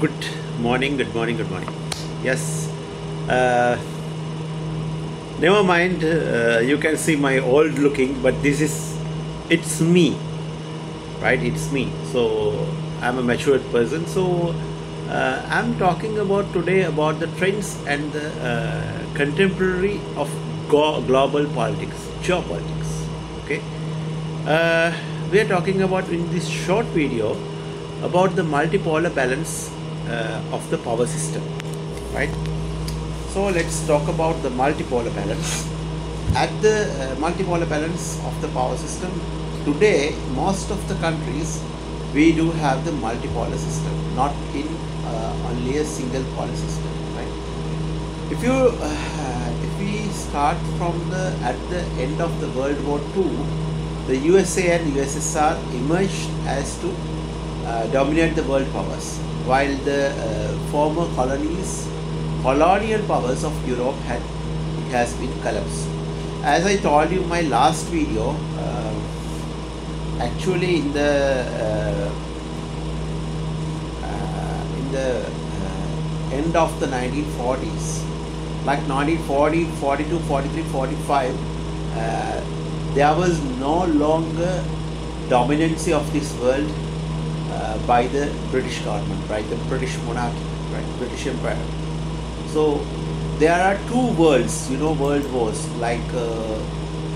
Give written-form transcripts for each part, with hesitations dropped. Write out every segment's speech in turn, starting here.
Good morning, good morning, good morning. Yes, uh, never mind, you can see my old looking, but it's me, right? It's me. So, I'm a matured person. So, I'm talking about today about the trends and the contemporary of global politics, geopolitics. Okay. Uh, we are talking about in this short video about the multipolar balance of the power system, right? So let's talk about the multipolar balance. At the multipolar balance of the power system, today most of the countries we do have the multipolar system, not in only a single polar system, right? If we start from the at the end of the World War II, the USA and USSR emerged as to dominate the world powers, while the former colonial powers of Europe has been collapsed. As I told you in my last video, actually in the end of the 1940s, like 1940, 42, 43, 45, there was no longer dominancy of this world by the British government, right? The British monarchy, right? British Empire. So there are two worlds, world wars, like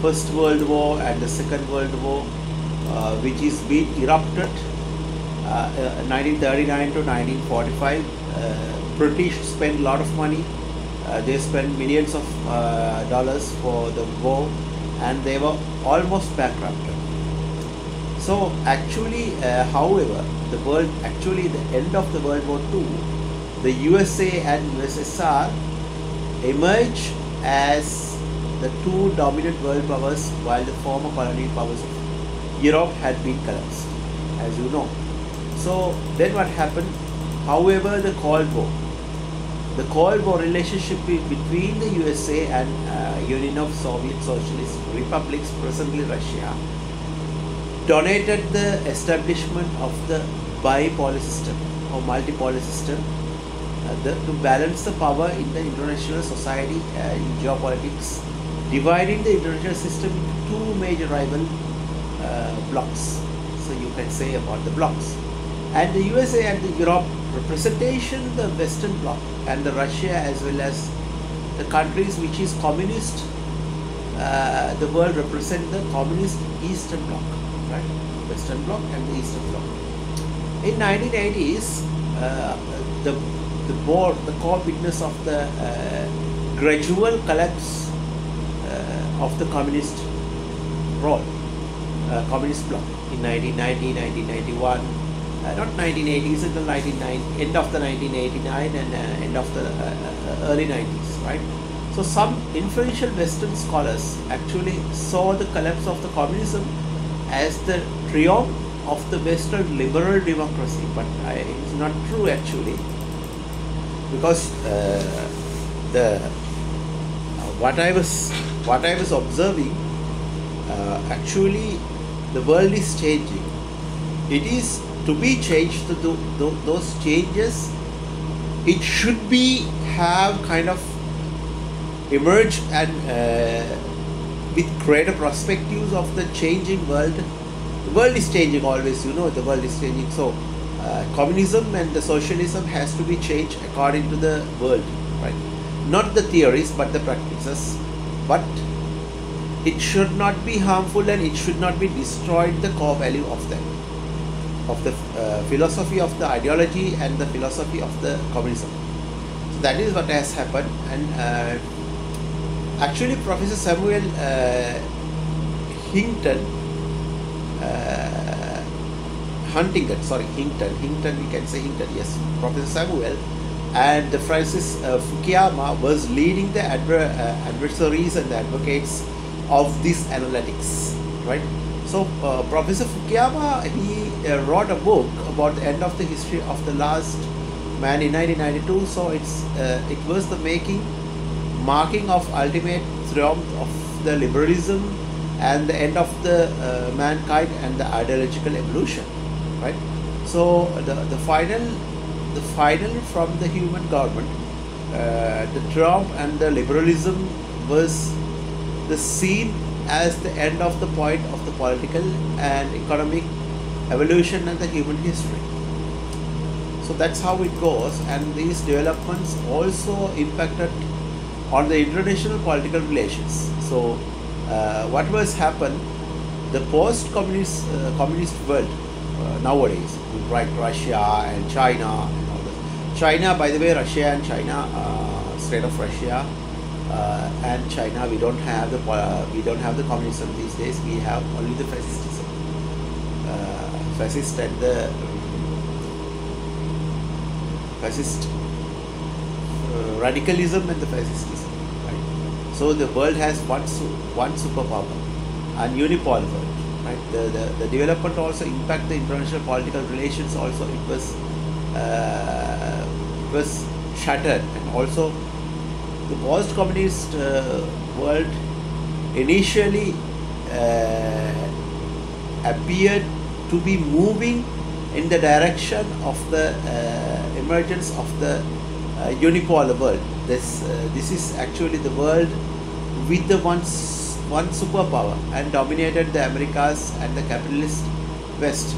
First World War and the Second World War, which is being erupted 1939 to 1945. British spent a lot of money. They spent millions of dollars for the war, and they were almost bankrupted. So actually, however, the end of the World War II, the USA and USSR emerged as the two dominant world powers, while the former colonial powers of Europe had been collapsed, as you know. So then what happened? However, the Cold War relationship between the USA and Union of Soviet Socialist Republics, presently Russia, donated the establishment of the bipolar system or multipolar system to balance the power in the international society in geopolitics, dividing the international system into two major rival blocks. So you can say about the blocks. And the USA and the Europe representation the Western bloc, and the Russia as well as the countries which is communist, the world represent the communist Eastern bloc, right? Western bloc and the Eastern bloc. In 1980s, the core witness of the gradual collapse of the communist role, communist bloc in 1990, 1991, not 1980s, until end of the 1989 and end of the early 90s, right? So some influential Western scholars actually saw the collapse of the communism as the triumph of the Western liberal democracy, but it's not true actually, because what I was observing, actually the world is changing. It is to be changed. To do those changes, it should be have kind of emerged and with greater perspectives of the changing world. The world is changing always, the world is changing. So communism and the socialism has to be changed according to the world, right? Not the theories but the practices. But it should not be harmful, and it should not be destroyed the core value of them, of the philosophy of the ideology and the philosophy of the communism. So that is what has happened. And actually Professor Samuel Hinton, we can say Hinton, yes, Professor Samuel and Francis Fukuyama was leading the adversaries and the advocates of this analytics, right? So Professor Fukuyama, he wrote a book about the end of the history of the last man in 1992. So it was the marking of ultimate triumph of the liberalism and the end of the mankind and the ideological evolution, right? So the final the final from the human government, the Trump and the liberalism was the seen as the end of the point of the political and economic evolution and the human history. So that's how it goes, and these developments also impacted on the international political relations. So what was happened, the post-communist communist world nowadays, like Russia and China and all this. China, by the way, Russia and China, state of Russia and China, we don't have the communism these days. We have only the fascism, fascist and the fascist radicalism and the fascism. Right? So the world has one superpower, and unipolar world. Right? The development also impact the international political relations. Also, it was shattered, and also the post-communist world initially appeared to be moving in the direction of the emergence of the unipolar world. This is actually the world with the one superpower and dominated the Americas and the capitalist West.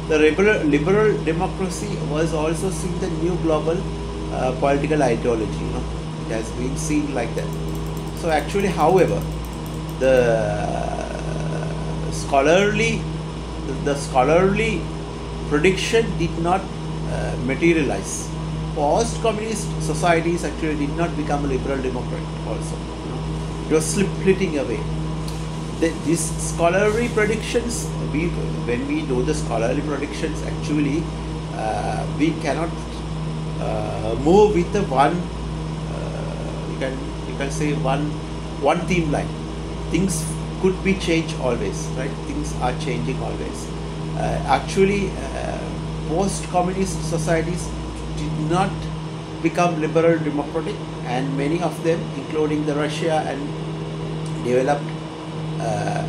The liberal democracy was also seen the new global political ideology. It has been seen like that. So actually, however, the scholarly prediction did not materialize. Post-communist societies actually did not become a liberal democrat also. It was splitting away. These scholarly predictions, when we do the scholarly predictions, actually we cannot move with the one, you can say one theme line. Things could be changed always, right? Things are changing always. Actually, post-communist societies did not become liberal democratic, and many of them, including the Russia, and developed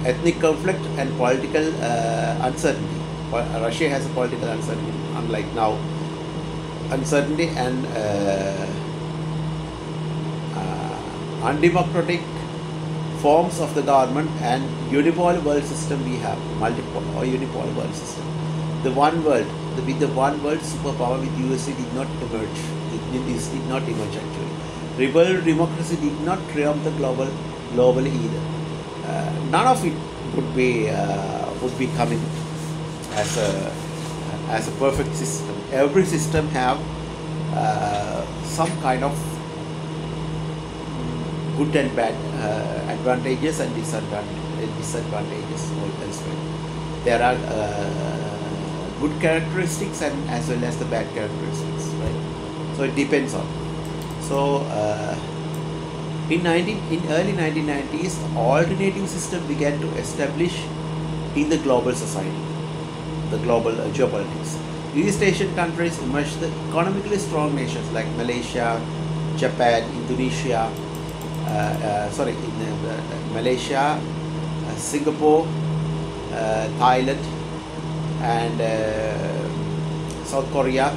ethnic conflict and political uncertainty. Russia has a political uncertainty, unlike now. Uncertainty and undemocratic forms of the government, and unipolar world system we have, multipolar or unipolar world system. The one world, with the one world superpower with USA did not emerge. It did not emerge actually. Liberal democracy did not triumph the globally either. None of it would be coming as a perfect system. Every system have some kind of good and bad advantages and disadvantages elsewhere. There are good characteristics and as well as the bad characteristics, right? So it depends on. So in early 1990s, alternative system began to establish in the global society, the global geopolitics. East Asian countries emerged the economically strong nations like Malaysia, Japan, Indonesia, Malaysia, Singapore, Thailand, and South Korea,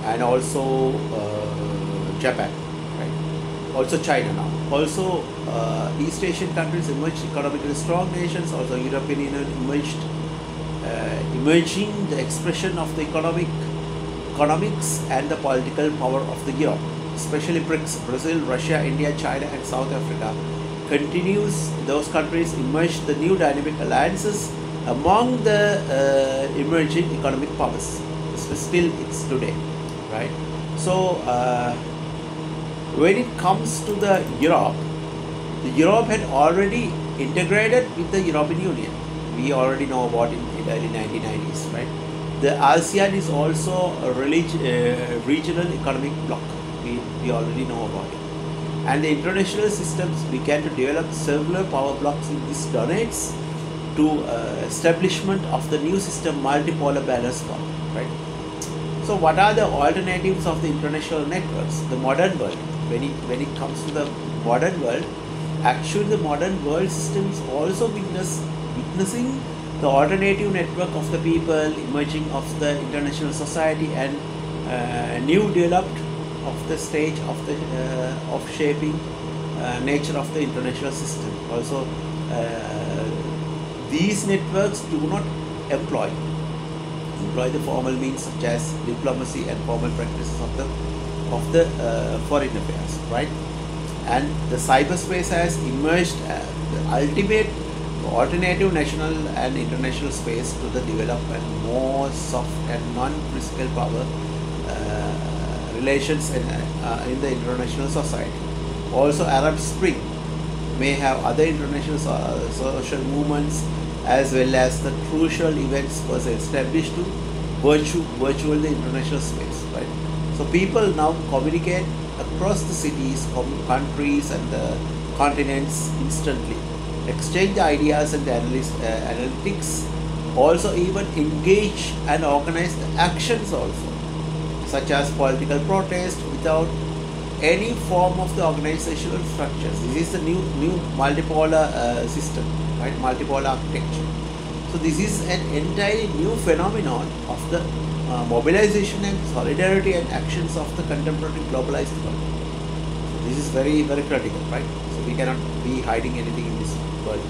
and also Japan, right? Also China now. Also East Asian countries emerged economically strong nations. Also European Union emerging the expression of the economics and the political power of the Europe, especially BRICS, Brazil, Russia, India, China, and South Africa. Continues, those countries emerged the new dynamic alliances among the emerging economic powers. Still it's today, right? So when it comes to the Europe had already integrated with the European Union. We already know about it in the early 1990s, right? The ASEAN is also a regional economic bloc. We already know about it. And the international systems began to develop several power blocks in this donates to establishment of the new system multipolar balance power, right? So what are the alternatives of the international networks? The modern world, when it comes to the modern world, actually the modern world system is also witnessing the alternative network of the people emerging of the international society and new developed of the stage of shaping nature of the international system. Also, these networks do not employ the formal means such as diplomacy and formal practices of the foreign affairs, right? And the cyberspace has emerged the ultimate alternative national and international space to the development more soft and non-physical power relations in the international society. Also, Arab Spring may have other international social movements as well as the crucial events was established to virtual the international space, right? So people now communicate across the cities, countries and the continents instantly, exchange ideas and analytics, also even engage and organize the actions also, such as political protest without any form of the organizational structures. This is the new multipolar system, right? Multipolar architecture. So this is an entirely new phenomenon of the mobilization and solidarity and actions of the contemporary globalized world. So this is very critical, right? So we cannot be hiding anything in this world.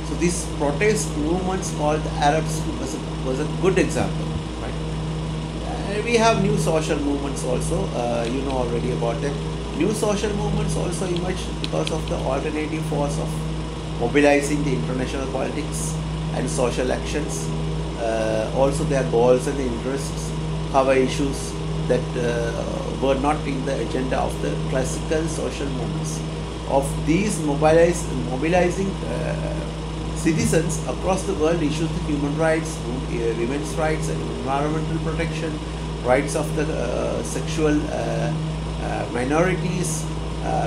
So these protest movements called the Arab Spring was a good example, right? We have new social movements also, you know already about them. New social movements also emerged because of the alternative force of mobilizing the international politics and social actions. Also their goals and interests cover issues that were not in the agenda of the classical social movements. Of these mobilizing citizens across the world issues the human rights, women's rights and environmental protection, rights of the sexual minorities,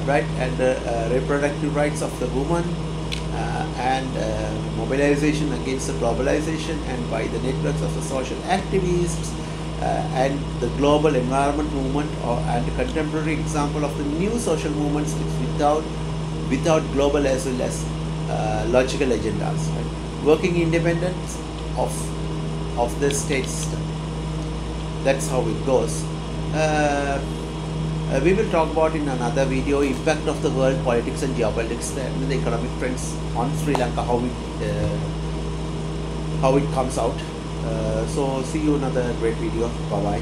right, and reproductive rights of the woman, and mobilization against the globalization and by the networks of the social activists, and the global environment movement, and a contemporary example of the new social movements without global as well as logical agendas, right? Working independence of the state system. That's how it goes. We will talk about in another video impact of the world politics and geopolitics and the economic trends on Sri Lanka, how it comes out. So see you in another great video. Bye bye.